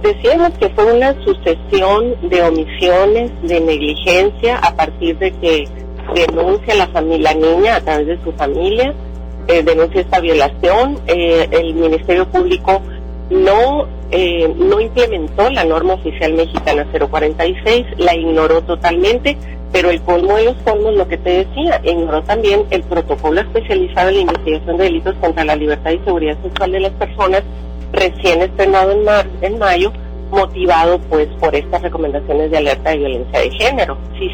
decíamos que fue una sucesión de omisiones, de negligencia, a partir de que denuncia la niña a través de su familia, denuncia esta violación. El Ministerio Público no implementó la norma oficial mexicana 046, la ignoró totalmente, pero el colmo de los colmos, lo que te decía, ignoró también el protocolo especializado en la investigación de delitos contra la libertad y seguridad sexual de las personas, recién estrenado en mayo, motivado pues por estas recomendaciones de alerta de violencia de género. Si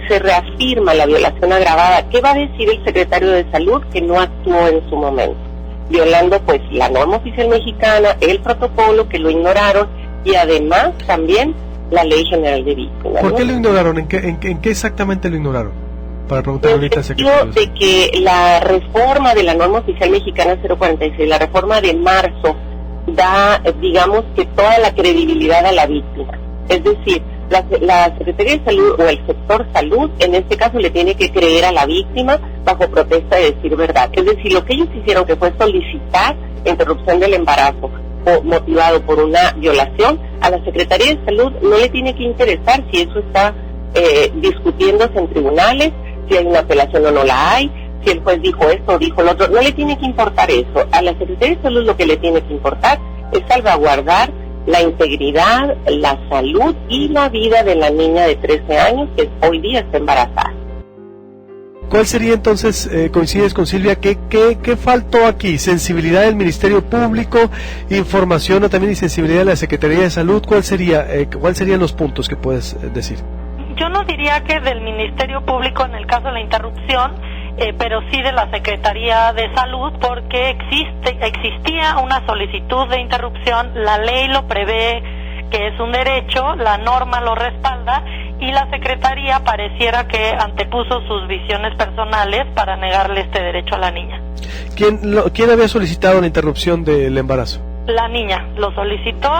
se reafirma la violación agravada, ¿qué va a decir el secretario de Salud que no actuó en su momento? Violando pues la norma oficial mexicana, el protocolo, que lo ignoraron, y además también la Ley General de Víctimas. ¿Por qué lo ignoraron? ¿En qué exactamente lo ignoraron? Para preguntar ahorita al secretario. De que la reforma de la norma oficial mexicana 046, la reforma de marzo, da, digamos, que toda la credibilidad a la víctima. Es decir, la Secretaría de Salud o el sector salud, en este caso, le tiene que creer a la víctima bajo protesta de decir verdad. Es decir, lo que ellos hicieron, que fue solicitar interrupción del embarazo motivado por una violación, a la Secretaría de Salud no le tiene que interesar si eso está discutiéndose en tribunales, si hay una apelación o no la hay, si el juez dijo esto o dijo lo otro. No le tiene que importar eso. A la Secretaría de Salud lo que le tiene que importar es salvaguardar la integridad, la salud y la vida de la niña de 13 años que hoy día está embarazada. ¿Cuál sería entonces, coincides con Silvia, qué faltó aquí? ¿Sensibilidad del Ministerio Público, información o también sensibilidad de la Secretaría de Salud? ¿Cuáles serían los puntos que puedes decir? Yo no diría que del Ministerio Público en el caso de la interrupción, pero sí de la Secretaría de Salud, porque existía una solicitud de interrupción, la ley lo prevé que es un derecho, la norma lo respalda, y la Secretaría pareciera que antepuso sus visiones personales para negarle este derecho a la niña. ¿Quién había solicitado la interrupción del embarazo? La niña lo solicitó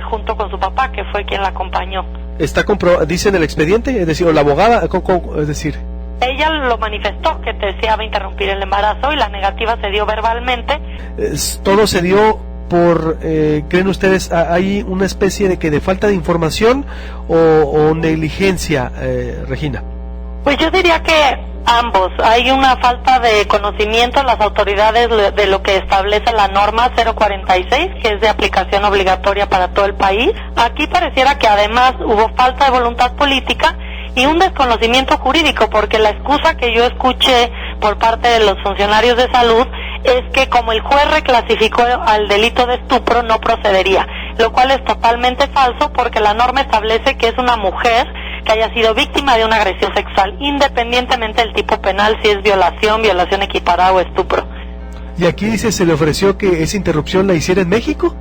junto con su papá, que fue quien la acompañó. ¿Está dice en el expediente? Es decir, o la abogada, es decir... Ella lo manifestó, que deseaba interrumpir el embarazo, y la negativa se dio verbalmente. ¿Todo se dio por, creen ustedes, hay una especie de falta de información o negligencia, Regina? Pues yo diría que ambos. Hay una falta de conocimiento en las autoridades de lo que establece la norma 046, que es de aplicación obligatoria para todo el país. Aquí pareciera que además hubo falta de voluntad política y un desconocimiento jurídico, porque la excusa que yo escuché por parte de los funcionarios de salud es que como el juez reclasificó al delito de estupro, no procedería, lo cual es totalmente falso, porque la norma establece que es una mujer que haya sido víctima de una agresión sexual, independientemente del tipo penal, si es violación equiparada o estupro. ¿Y aquí dice, se le ofreció que esa interrupción la hiciera en México?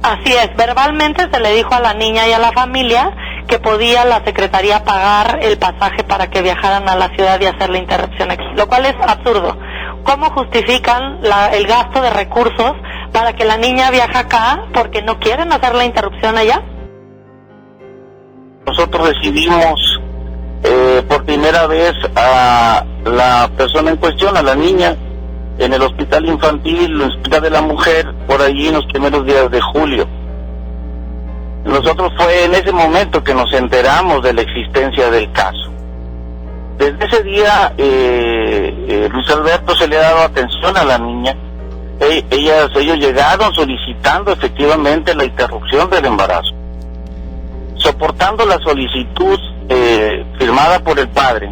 Así es, verbalmente se le dijo a la niña y a la familia que podía la Secretaría pagar el pasaje para que viajaran a la ciudad y hacer la interrupción aquí, lo cual es absurdo. ¿Cómo justifican el gasto de recursos para que la niña viaje acá porque no quieren hacer la interrupción allá? Nosotros recibimos por primera vez a la persona en cuestión, a la niña, en el hospital infantil, el hospital de la mujer, por allí en los primeros días de julio. Nosotros fue en ese momento que nos enteramos de la existencia del caso. Desde ese día, Luis Alberto se le ha dado atención a la niña. Ellos llegaron solicitando efectivamente la interrupción del embarazo, soportando la solicitud firmada por el padre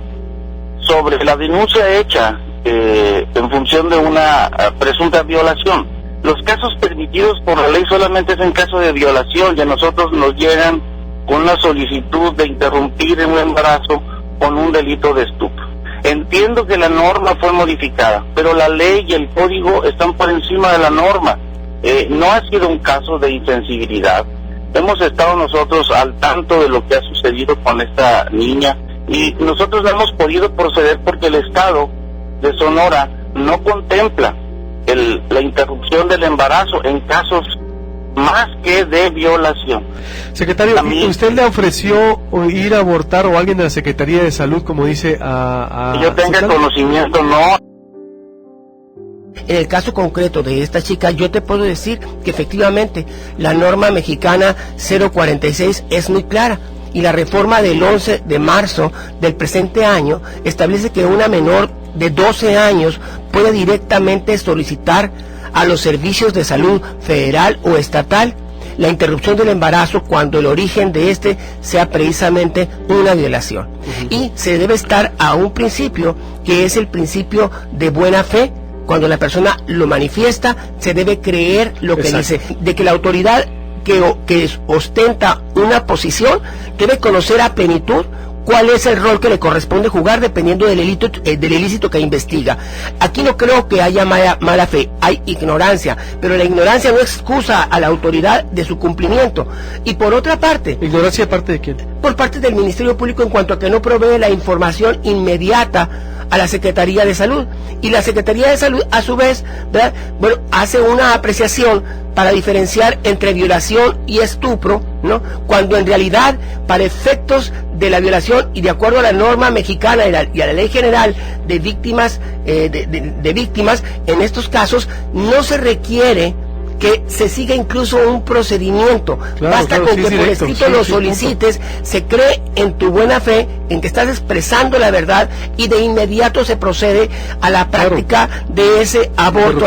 sobre la denuncia hecha en función de una presunta violación. Los casos permitidos por la ley solamente es en caso de violación, y a nosotros nos llegan con una solicitud de interrumpir un embarazo con un delito de estupro. Entiendo que la norma fue modificada, pero la ley y el código están por encima de la norma. No ha sido un caso de insensibilidad. Hemos estado nosotros al tanto de lo que ha sucedido con esta niña, y nosotros no hemos podido proceder porque el Estado de Sonora no contempla la interrupción del embarazo en casos más que de violación. Secretario, también, ¿usted le ofreció ir a abortar, o alguien de la Secretaría de Salud, como dice, a que yo tenga conocimiento? No. En el caso concreto de esta chica, yo te puedo decir que efectivamente la norma mexicana 046 es muy clara, y la reforma del 11 de marzo del presente año establece que una menor de 12 años puede directamente solicitar a los servicios de salud federal o estatal la interrupción del embarazo cuando el origen de este sea precisamente una violación. Y se debe estar a un principio que es el principio de buena fe. Cuando la persona lo manifiesta, se debe creer lo que dice, de que la autoridad que ostenta una posición debe conocer a plenitud cuál es el rol que le corresponde jugar dependiendo del ilícito que investiga. Aquí no creo que haya mala fe, hay ignorancia, pero la ignorancia no excusa a la autoridad de su cumplimiento. Y por otra parte... ¿Ignorancia de parte de quién? Por parte del Ministerio Público en cuanto a que no provee la información inmediata a la Secretaría de Salud. Y la Secretaría de Salud, a su vez, ¿verdad?, bueno, hace una apreciación para diferenciar entre violación y estupro, ¿no?, cuando en realidad, para efectos de la violación y de acuerdo a la norma mexicana y a la Ley General de Víctimas, de víctimas, en estos casos no se requiere que se siga incluso un procedimiento. Basta con que por escrito lo solicites, se cree en tu buena fe, en que estás expresando la verdad, y de inmediato se procede a la práctica de ese aborto.